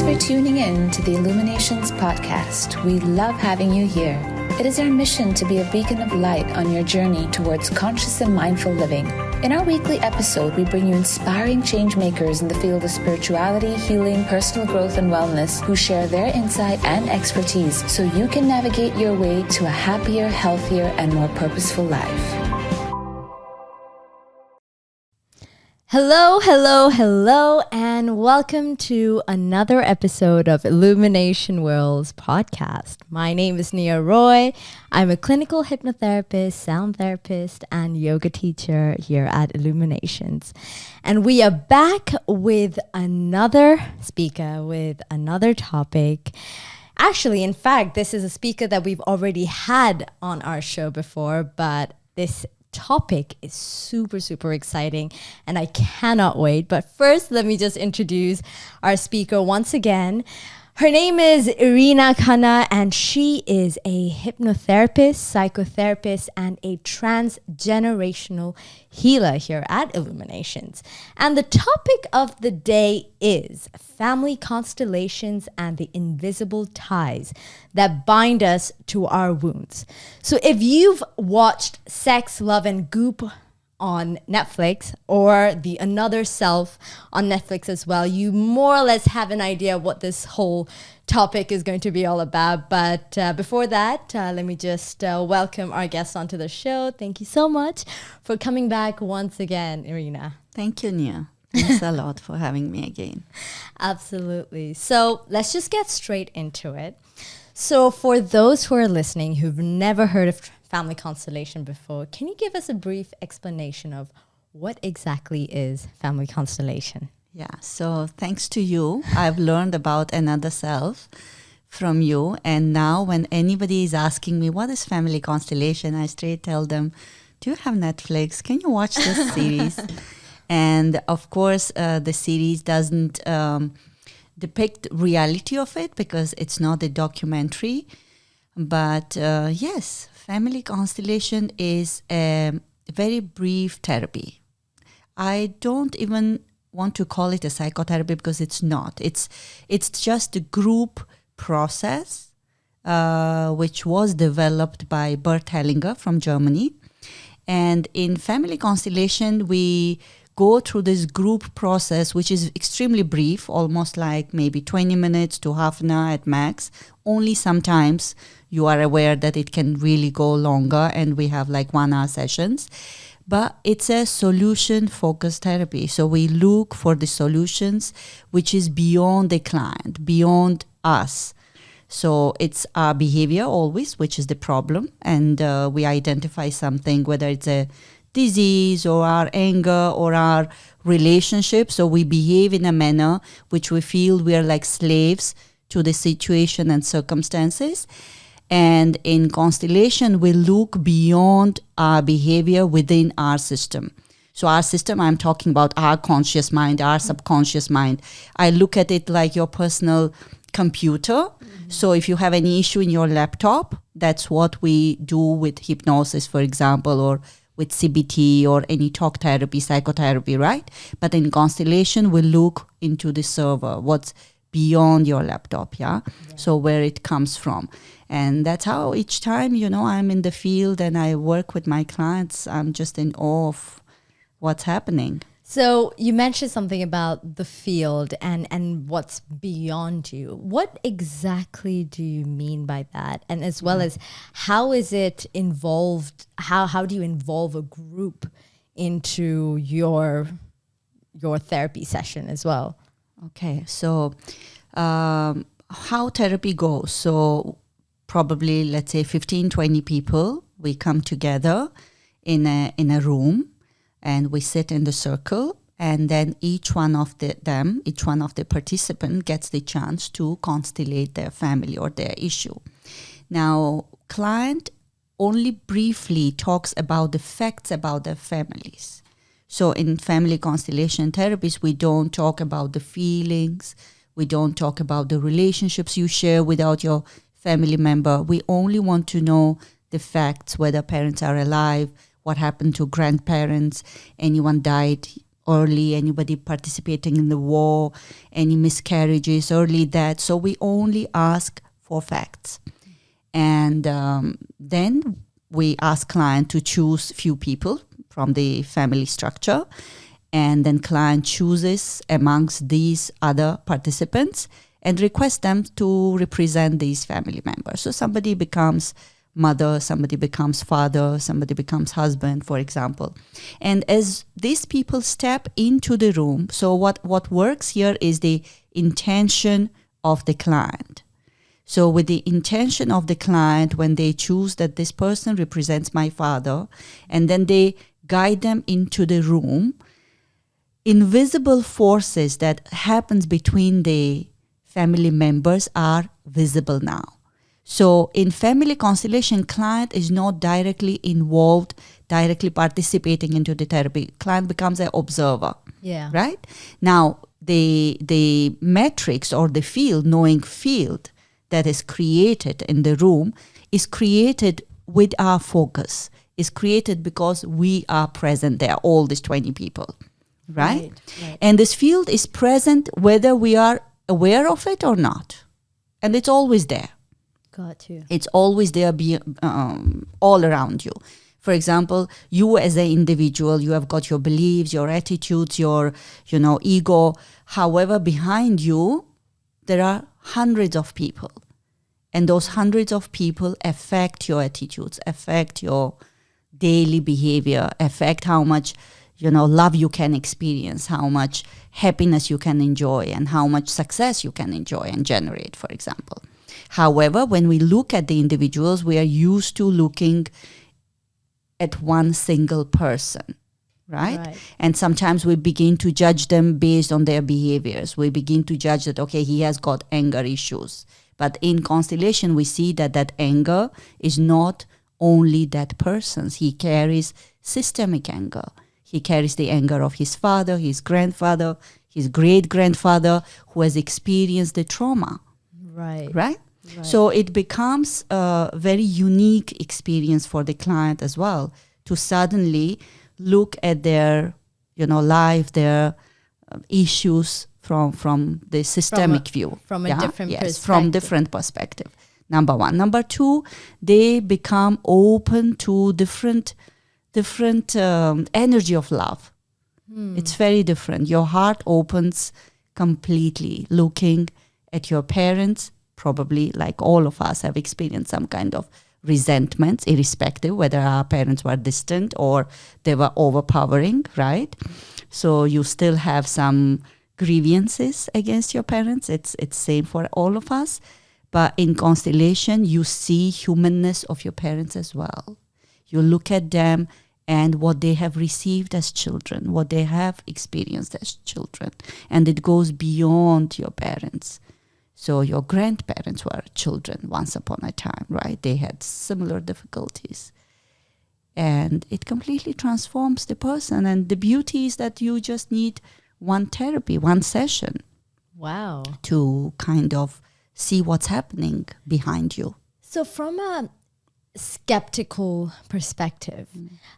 for tuning in to the Illuminations Podcast. We love having you here. It is our mission to be a beacon of light on your journey towards conscious and mindful living. In our weekly episode, we bring you inspiring change makers in the field of spirituality, healing, personal growth, and wellness who share their insight and expertise so you can navigate your way to a happier, healthier, and more purposeful life. Hello, and welcome to another episode of Illumination World's podcast. My name is Nia Roy. I'm a clinical hypnotherapist, sound therapist, and yoga teacher here at Illuminations. And we are back with another speaker, with another topic. Actually, in fact, this is a speaker that we've already had on our show before, but this topic is super exciting and I cannot wait. But first, let me just introduce our speaker once again. Her name is Irina Khanna, and she is a hypnotherapist, psychotherapist, and a transgenerational healer here at Illuminations. And the topic of the day is family constellations and the invisible ties that bind us to our wounds. So if you've watched Sex, Love, and Goop on Netflix, or The Another Self on Netflix as well, you more or less have an idea what this whole topic is going to be all about. But before that, let me just welcome our guest onto the show. Thank you so much for coming back once again, Irina. Thank you, Nia. Thanks a lot for having me again. Absolutely. So let's just get straight into it. So for those who are listening who've never heard of Family Constellation before, can you give us a brief explanation of what exactly is Family Constellation? Yeah, so thanks to you, I've learned about Another Self from you. And now when anybody is asking me, what is Family Constellation? I straight tell them, do you have Netflix? Can you watch this series? And of course, the series doesn't depict reality of it because it's not a documentary. But yes, Family Constellation is a very brief therapy. I don't even want to call it a psychotherapy because it's not. It's just a group process which was developed by Bert Hellinger from Germany. And in Family Constellation, we go through this group process, which is extremely brief, almost like maybe 20 minutes to half an hour at max. Only sometimes you are aware that it can really go longer, and we have like 1 hour sessions. But it's a solution-focused therapy. So we look for the solutions which is beyond the client, beyond us. So it's our behavior always, which is the problem. And we identify something, whether it's a disease or our anger or our relationship. So we behave in a manner which we feel we are like slaves to the situation and circumstances. And in Constellation, we look beyond our behavior within our system. So our system, I'm talking about our conscious mind, our subconscious mind. I look at it like your personal computer. Mm-hmm. So if you have any issue in your laptop, that's what we do with hypnosis, for example, or with CBT or any talk therapy, psychotherapy, right? But in Constellation, we look into the server, what's beyond your laptop, yeah? So where it comes from. And that's how each time, I'm in the field and I work with my clients, I'm just in awe of what's happening. So you mentioned something about the field and what's beyond you. What exactly do you mean by that? And as well as how is it involved? How do you involve a group into your therapy session as well? Okay, so how therapy goes. So probably, let's say 15, 20 people, we come together in a room and we sit in the circle, and then each one of the participant gets the chance to constellate their family or their issue. Now, client only briefly talks about the facts about their families. So in family constellation therapies, we don't talk about the feelings, we don't talk about the relationships you share without your family member. We only want to know the facts, whether parents are alive, what happened to grandparents, anyone died early, anybody participating in the war, any miscarriages, early death. So we only ask for facts. And then we ask client to choose few people from the family structure. And then client chooses amongst these other participants and request them to represent these family members. So somebody becomes mother, somebody becomes father, somebody becomes husband, for example. And as these people step into the room, so what works here is the intention of the client. So with the intention of the client, when they choose that this person represents my father, and then they guide them into the room, invisible forces that happens between the family members are visible now. So in family constellation, client is not directly involved, directly participating into the therapy. Client becomes an observer. Yeah. Right? Now, the matrix or the field, knowing field that is created in the room is created with our focus. Is created because we are present there, all these 20 people. Right? And this field is present whether we are aware of it or not. And it's always there. Got you. It's always there, all around you. For example, you as an individual, you have got your beliefs, your attitudes, your, ego. However, behind you, there are hundreds of people. And those hundreds of people affect your attitudes, affect your daily behavior, affect how much, love you can experience, how much happiness you can enjoy, and how much success you can enjoy and generate, for example. However, when we look at the individuals, we are used to looking at one single person, right? And sometimes we begin to judge them based on their behaviors. We begin to judge that, okay, he has got anger issues. But in constellation, we see that anger is not only that person's. He carries systemic anger. He carries the anger of his father, his grandfather, his great-grandfather who has experienced the trauma. Right? So it becomes a very unique experience for the client as well to suddenly look at their, life, their issues from the systemic view. From a different perspective. From different perspective. Number one. Number two, they become open to different energy of love. It's very different. Your heart opens completely, looking at your parents. Probably, like all of us, have experienced some kind of resentments, irrespective whether our parents were distant or they were overpowering, right? So you still have some grievances against your parents. It's same for all of us. But in constellation, you see humanness of your parents as well. You look at them and what they have received as children, what they have experienced as children. And it goes beyond your parents. So your grandparents were children once upon a time, right? They had similar difficulties. And it completely transforms the person. And the beauty is that you just need one therapy, one session. Wow. To kind of see what's happening behind you. So from a skeptical perspective,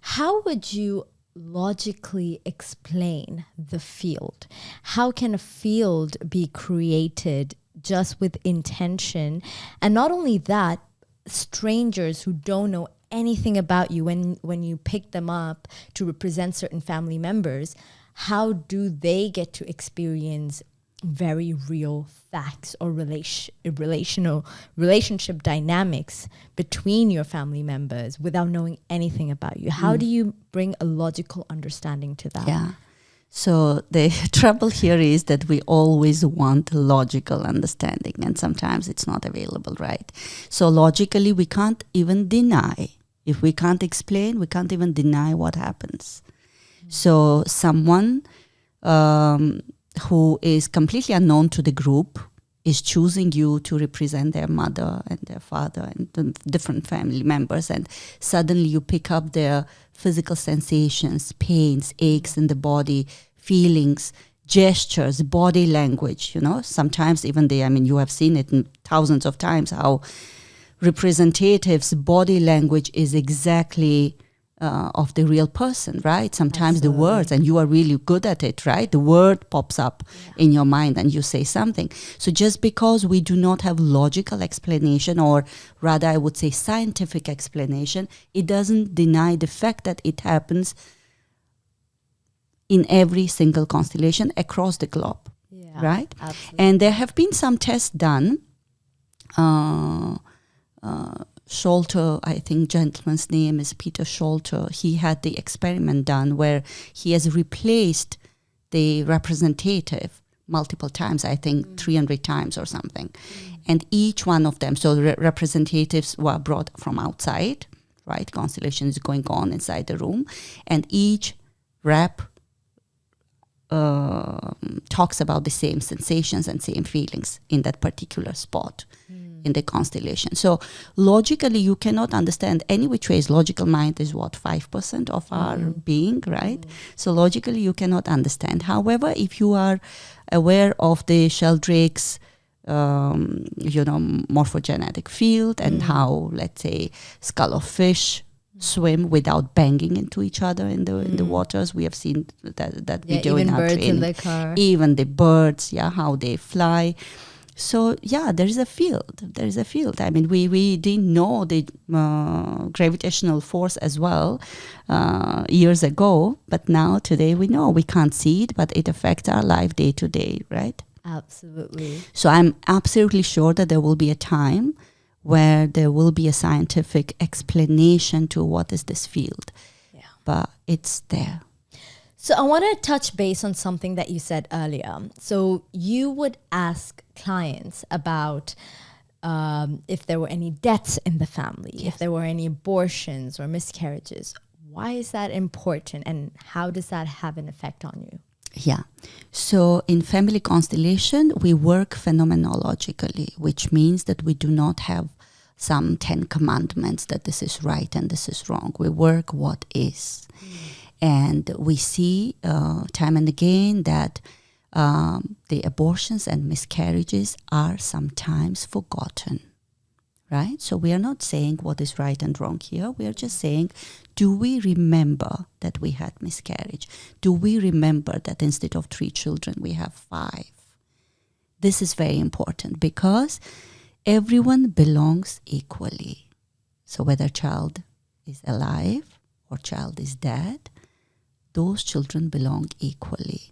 how would you logically explain the field? How can a field be created just with intention? And not only that, strangers who don't know anything about you, when you pick them up to represent certain family members, how do they get to experience very real facts or relationship dynamics between your family members without knowing anything about you? How do you bring a logical understanding to that? Yeah. So the trouble here is that we always want logical understanding, and sometimes it's not available, right? So logically, we can't even deny. If we can't explain, we can't even deny what happens. So someone who is completely unknown to the group is choosing you to represent their mother and their father and the different family members, and suddenly you pick up their physical sensations, pains, aches in the body, feelings, gestures, body language, sometimes even you have seen it thousands of times, how representatives' body language is exactly of the real person, right? Sometimes Absolutely. the words, and you are really good at it, right? The word pops up in your mind and you say something. So just because we do not have logical explanation, or rather I would say scientific explanation, it doesn't deny the fact that it happens in every single constellation across the globe, right? Absolutely. And there have been some tests done. Scholter, I think gentleman's name is Peter Scholter. He had the experiment done where he has replaced the representative multiple times, I think 300 times or something. And each one of them, so representatives were brought from outside, right? Constellation is going on inside the room. And each rep talks about the same sensations and same feelings in that particular spot in the constellation. So logically, you cannot understand any which ways. Logical mind is what, 5% of our being, right? So logically, you cannot understand. However, if you are aware of the Sheldrake's morphogenetic field and how, let's say, skull of fish swim without banging into each other in the waters. We have seen that video in our birds training. in the car. Even the birds, how they fly. So there is a field. There is a field. I mean, we didn't know the gravitational force as well years ago, but now today we know. We can't see it, but it affects our life day to day, right? Absolutely. So I'm absolutely sure that there will be a time where there will be a scientific explanation to what is this field. Yeah. But it's there. So I want to touch base on something that you said earlier. So you would ask clients about if there were any deaths in the family, if there were any abortions or miscarriages. Why is that important, and how does that have an effect on you? Yeah. So in Family Constellation, we work phenomenologically, which means that we do not have some 10 commandments that this is right and this is wrong. We work what is. And we see time and again that the abortions and miscarriages are sometimes forgotten, right? So we are not saying what is right and wrong here. We are just saying, do we remember that we had miscarriage? Do we remember that instead of 3 children, we have 5? This is very important because everyone belongs equally. So whether child is alive or child is dead, those children belong equally.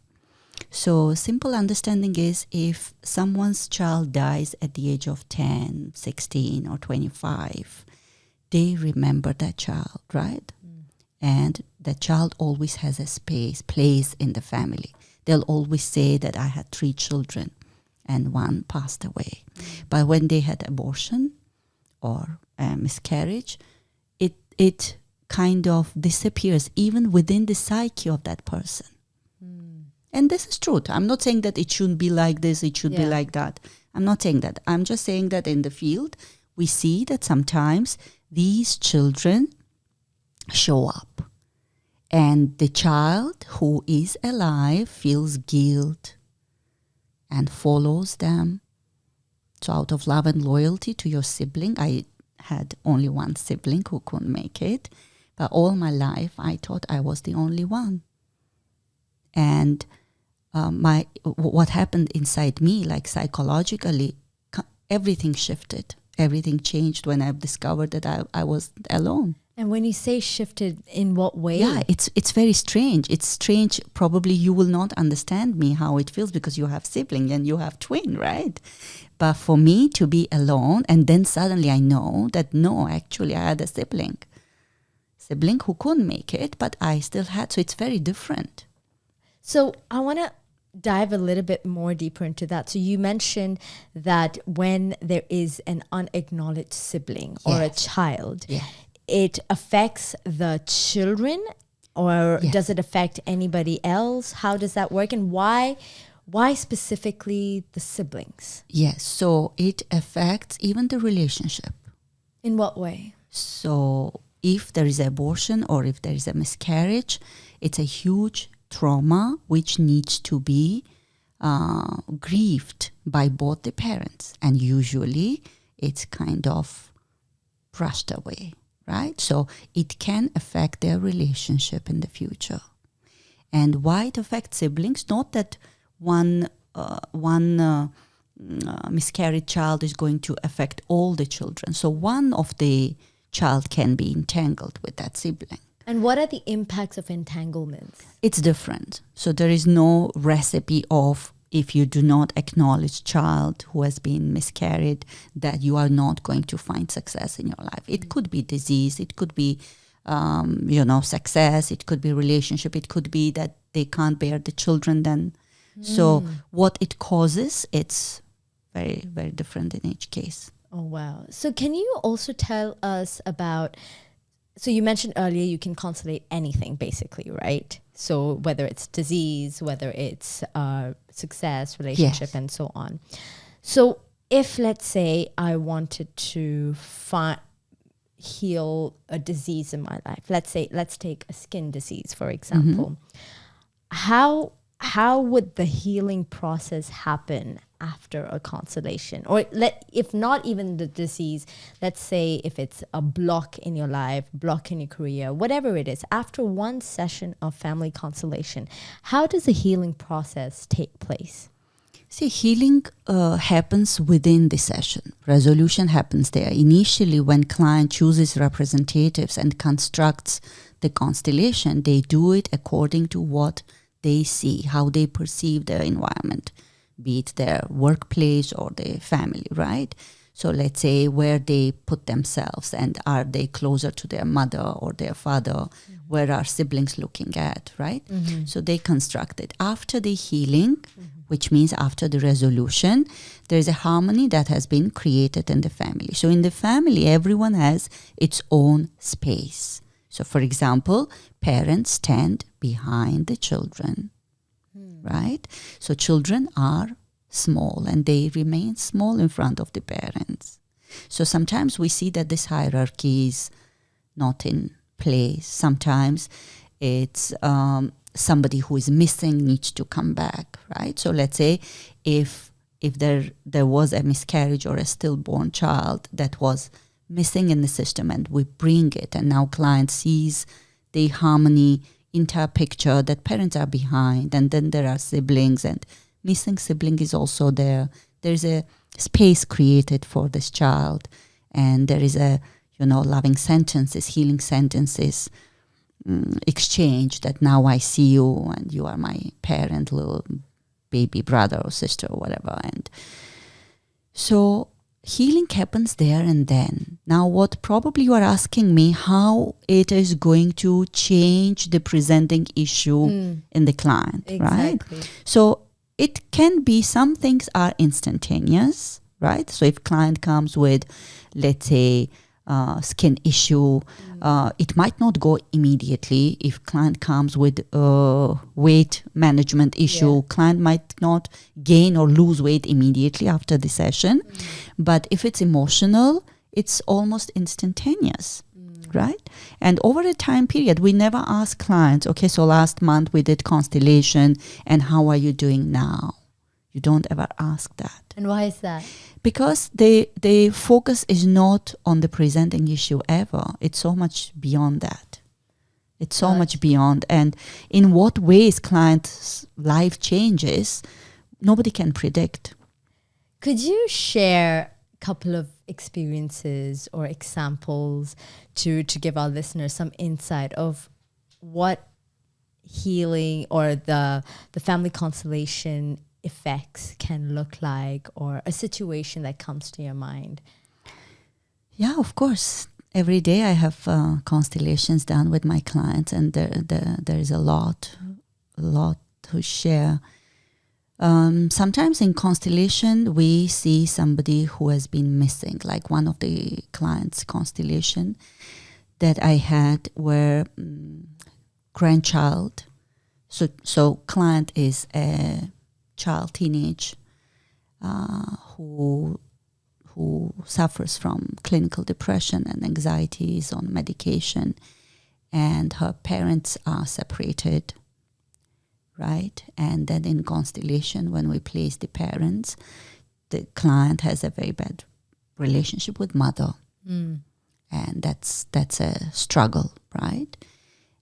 So simple understanding is if someone's child dies at the age of 10, 16 or 25, they remember that child, right? And that child always has a place in the family. They'll always say that I had 3 children and 1 passed away. But when they had abortion or a miscarriage, it kind of disappears even within the psyche of that person. And this is truth. I'm not saying that it shouldn't be like this, it should be like that. I'm not saying that. I'm just saying that in the field, we see that sometimes these children show up. And the child who is alive feels guilt and follows them. So out of love and loyalty to your sibling, I had only 1 sibling who couldn't make it. But all my life, I thought I was the only one. And what happened inside me, like psychologically, everything shifted. Everything changed when I discovered that I was alone. And when you say shifted, in what way? Yeah, it's very strange. It's strange. Probably you will not understand me how it feels because you have sibling and you have twin, right? But for me to be alone, and then suddenly I know that no, actually I had a sibling who couldn't make it, but I still had. So it's very different. So I want to dive a little bit more deeper into that. So you mentioned that when there is an unacknowledged sibling or a child, it affects the children, or does it affect anybody else? How does that work, and why specifically the siblings? Yes, so it affects even the relationship. In what way? So if there is abortion or if there is a miscarriage, it's a huge trauma which needs to be grieved by both the parents. And usually it's kind of brushed away right? So it can affect their relationship in the future. And why it affects siblings? Not that one miscarried child is going to affect all the children. So one of the child can be entangled with that sibling. And what are the impacts of entanglements? It's different. So there is no recipe of, if you do not acknowledge child who has been miscarried, that you are not going to find success in your life. It could be disease, it could be success, it could be relationship, it could be that they can't bear the children then. So what it causes, it's very, very different in each case. Oh, wow. So can you also tell us about, so you mentioned earlier you can constellate anything basically, right? So whether it's disease, whether it's success, relationship, Yes. and so on. So if, let's say, I wanted to heal a disease in my life, let's take a skin disease, for example. How would the healing process happen after a constellation? Or if not even the disease, let's say if it's a block in your life, block in your career, whatever it is, after one session of family constellation, how does the healing process take place? See, healing happens within the session. Resolution happens there. Initially, when client chooses representatives and constructs the constellation, they do it according to what they see, how they perceive their environment, be it their workplace or their family, right? So let's say where they put themselves, and are they closer to their mother or their father? Where are siblings looking at, right? So they construct it. After the healing, which means after the resolution, there's a harmony that has been created in the family. So in the family, everyone has its own space. So for example, parents stand behind the children, right? So children are small and they remain small in front of the parents. So sometimes we see that this hierarchy is not in place. Sometimes it's somebody who is missing needs to come back, right? So let's say if there was a miscarriage or a stillborn child that was missing in the system, and we bring it, and now client sees the harmony, entire picture, that parents are behind, and then there are siblings, and missing sibling is also there. There's a space created for this child, and there is a loving sentences, healing sentences exchange, that now I see you and you are my parent, little baby brother or sister or whatever. And so healing happens there and then. Now, what probably you are asking me, how it is going to change the presenting issue in the client, Exactly. right? So it can be, some things are instantaneous, right? So if client comes with, let's say, skin issue, it might not go immediately. If client comes with weight management issue, client might not gain or lose weight immediately after the session. But if it's emotional, it's almost instantaneous, right? And over a time period, we never ask clients, okay, so last month we did constellation, and how are you doing now? You don't ever ask that. And why is that? Because the focus is not on the presenting issue ever. It's so much beyond that. It's so much beyond. And in what ways client's life changes, nobody can predict. Could you share a couple of experiences or examples to give our listeners some insight of what healing or the family constellation effects can look like, or a situation that comes to your mind? Yeah, of course. Every day I have constellations done with my clients, and there is a lot to share. Sometimes in constellation we see somebody who has been missing, like one of the clients' constellation that I had where grandchild. So client is a child, teenage, who suffers from clinical depression and anxiety, is on medication, and her parents are separated, right? And then in constellation, when we place the parents, the client has a very bad relationship with mother. and that's a struggle, right?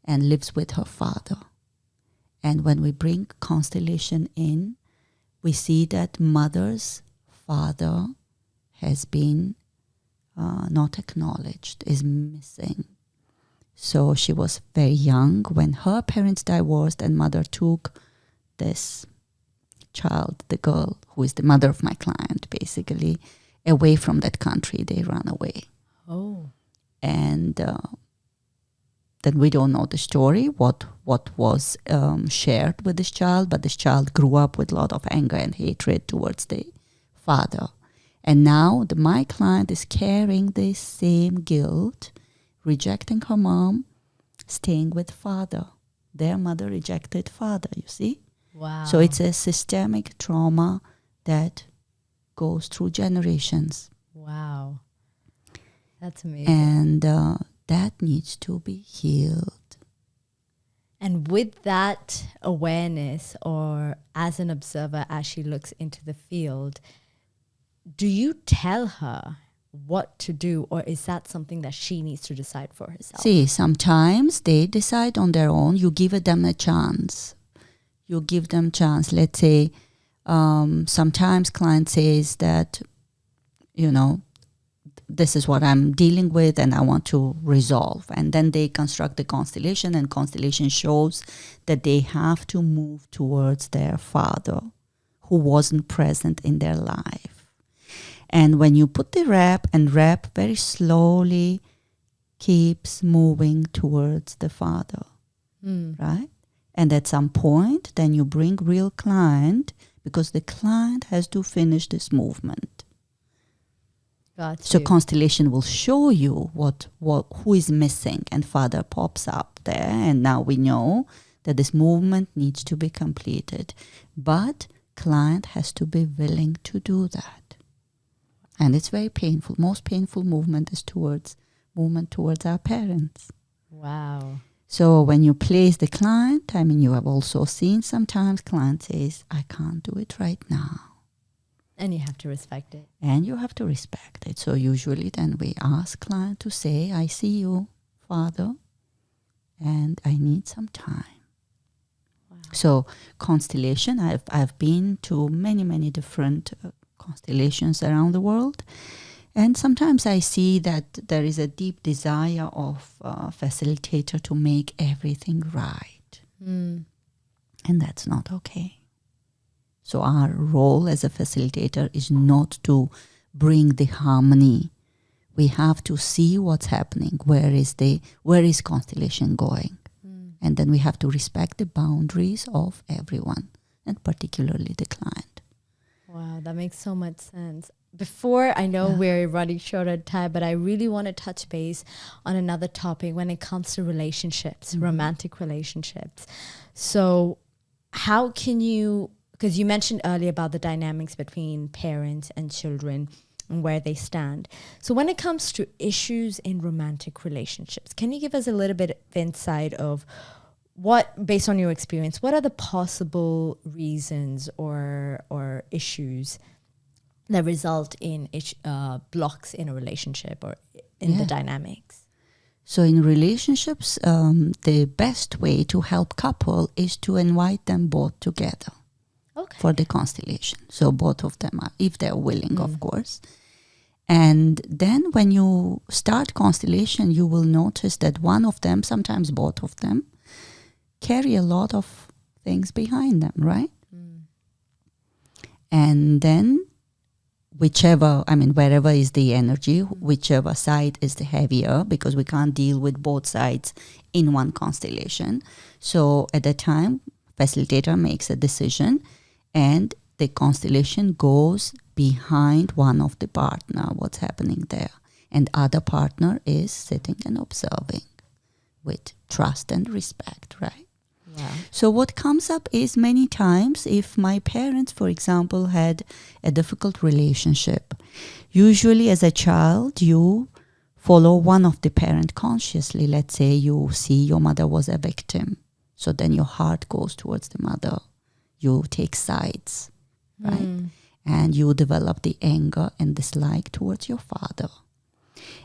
And lives with her father. And when we bring Constellation in, we see that mother's father has been not acknowledged, is missing. So she was very young when her parents divorced, and mother took this child, the girl who is the mother of my client, basically, away from that country. They ran away. Oh. And then we don't know the story, what was shared with this child, but this child grew up with a lot of anger and hatred towards the father. And now my client is carrying this same guilt, rejecting her mom, staying with father. Their mother rejected father, you see? Wow. So it's a systemic trauma that goes through generations. Wow. That's amazing. And that needs to be healed. And with that awareness, or as an observer, as she looks into the field, do you tell her what to do, or is that something that she needs to decide for herself? See, sometimes they decide on their own. You give them a chance. You give them chance. Let's say sometimes client says that, this is what I'm dealing with and I want to resolve. And then they construct the constellation, and constellation shows that they have to move towards their father who wasn't present in their life. And when you put the wrap very slowly keeps moving towards the father, right? And at some point, then you bring real client, because the client has to finish this movement. So constellation will show you who is missing, and father pops up there, and now we know that this movement needs to be completed. But client has to be willing to do that. And it's very painful. Most painful movement is towards our parents. Wow. So when you place the client, you have also seen sometimes client says, I can't do it right now. And you have to respect it. And you have to respect it. So usually then we ask client to say, I see you, father, and I need some time. Wow. So constellation, I've been to many, many different constellations around the world. And sometimes I see that there is a deep desire of a facilitator to make everything right. And that's not okay. So our role as a facilitator is not to bring the harmony. We have to see what's happening. Where is constellation going? And then we have to respect the boundaries of everyone, and particularly the client. Wow, that makes so much sense. Before, I know we're running short on time, but I really want to touch base on another topic when it comes to relationships, romantic relationships. So how can you, because you mentioned earlier about the dynamics between parents and children and where they stand. So when it comes to issues in romantic relationships, can you give us a little bit of insight of what, based on your experience, what are the possible reasons or issues that result in blocks in a relationship or in the dynamics? So in relationships, the best way to help couple is to invite them both together for the constellation. So both of them are, if they're willing, of course. And then when you start constellation, you will notice that one of them, sometimes both of them, carry a lot of things behind them, right? And then wherever is the energy, whichever side is the heavier, because we can't deal with both sides in one constellation. So at that time, facilitator makes a decision, and the constellation goes behind one of the partner, what's happening there. And other partner is sitting and observing with trust and respect, right? Wow. So what comes up is many times, if my parents, for example, had a difficult relationship, usually as a child, you follow one of the parent consciously. Let's say you see your mother was a victim. So then your heart goes towards the mother. You take sides, right? And you develop the anger and dislike towards your father.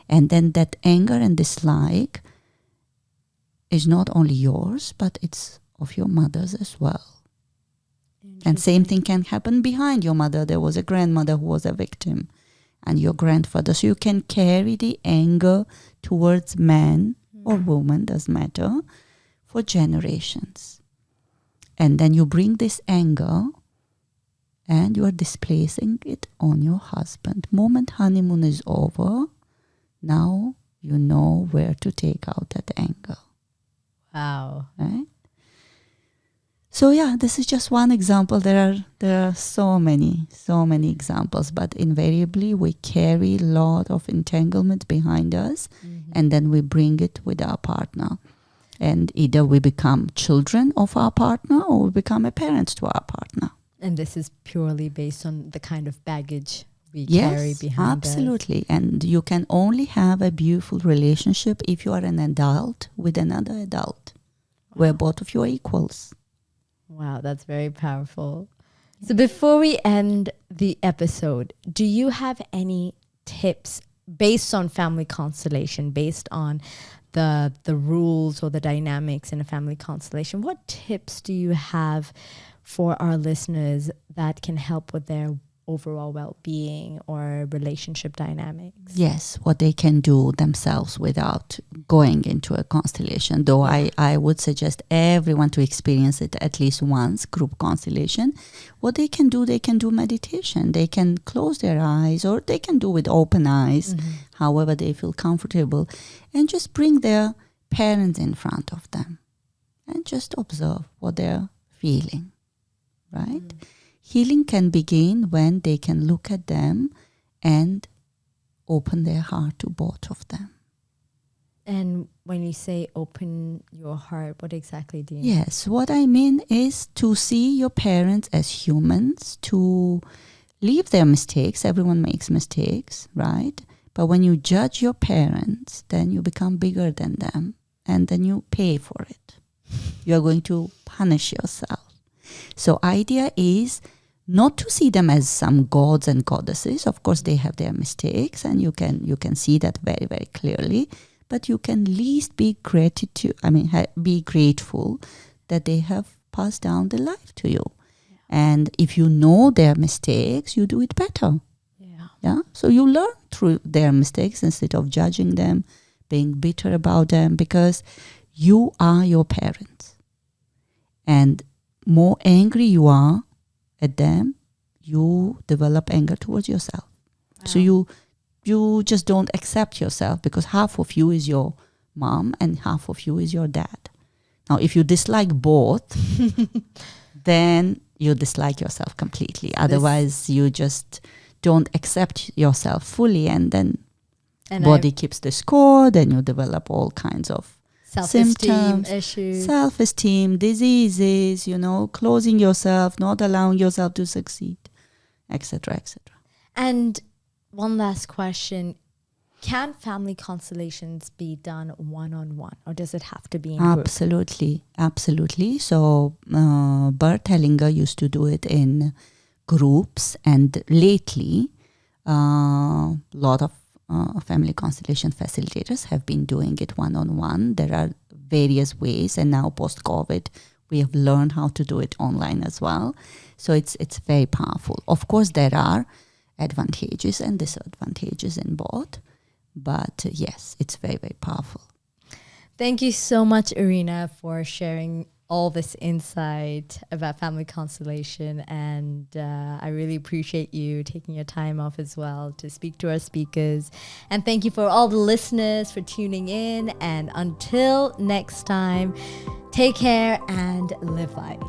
And then that anger and dislike is not only yours, but it's of your mother's as well. And same thing can happen behind your mother. There was a grandmother who was a victim, and your grandfather. So you can carry the anger towards man or woman, doesn't matter, for generations. And then you bring this anger and you are displacing it on your husband. Moment honeymoon is over, now you know where to take out that anger. Wow. Right? So yeah, this is just one example. There are so many examples, but invariably we carry a lot of entanglement behind us, and then we bring it with our partner. And either we become children of our partner or we become a parent to our partner. And this is purely based on the kind of baggage we carry behind us. Absolutely. And you can only have a beautiful relationship if you are an adult with another adult, where both of you are equals. Wow, that's very powerful. So before we end the episode, do you have any tips based on family constellation, based on the rules or the dynamics in a family constellation? What tips do you have for our listeners that can help with their overall well-being or relationship dynamics? Yes, what they can do themselves without going into a constellation. Though I would suggest everyone to experience it at least once, group constellation. What they can do meditation. They can close their eyes or they can do with open eyes, however they feel comfortable, and just bring their parents in front of them and just observe what they're feeling, right? Healing can begin when they can look at them and open their heart to both of them. And when you say open your heart, what exactly do you mean? Yes, what I mean is to see your parents as humans, to leave their mistakes. Everyone makes mistakes, right? But when you judge your parents, then you become bigger than them, and then you pay for it. You're going to punish yourself. So idea is not to see them as some gods and goddesses. Of course, they have their mistakes, and you can see that very, very clearly. But you can at least be be grateful that they have passed down the life to you. Yeah. And if you know their mistakes, you do it better. Yeah. So you learn through their mistakes instead of judging them, being bitter about them, because you are your parents. And more angry you are at them, you develop anger towards yourself. Wow. So you just don't accept yourself, because half of you is your mom and half of you is your dad. Now, if you dislike both, then you dislike yourself completely. Otherwise, you just don't accept yourself fully, and then body keeps the score. Then you develop all kinds of self-esteem issues, self-esteem, diseases, closing yourself, not allowing yourself to succeed, etc., etc. And one last question. Can family constellations be done one-on-one, or does it have to be in group? Absolutely. So Bert Hellinger used to do it in groups, and lately a lot of family constellation facilitators have been doing it one-on-one. There are various ways, and now post-COVID we have learned how to do it online as well. So it's very powerful. Of course, there are advantages and disadvantages in both, but yes, it's very, very powerful. Thank you so much, Irina, for sharing all this insight about family constellation, and I really appreciate you taking your time off as well to speak to our speakers. And thank you for all the listeners for tuning in, and until next time, take care and live light.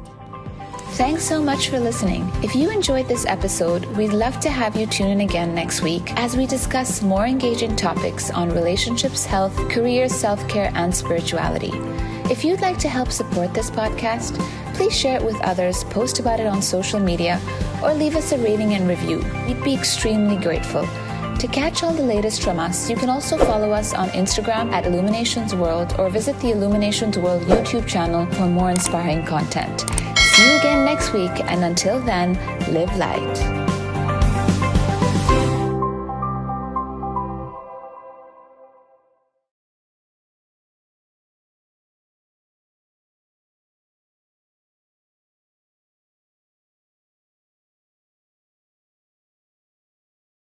Thanks so much for listening. If you enjoyed this episode, we'd love to have you tune in again next week as we discuss more engaging topics on relationships, health, career, self-care, and spirituality. If you'd like to help support this podcast, please share it with others, post about it on social media, or leave us a rating and review. We'd be extremely grateful. To catch all the latest from us, you can also follow us on Instagram at Illuminations World, or visit the Illuminations World YouTube channel for more inspiring content. See you again next week, and until then, live light.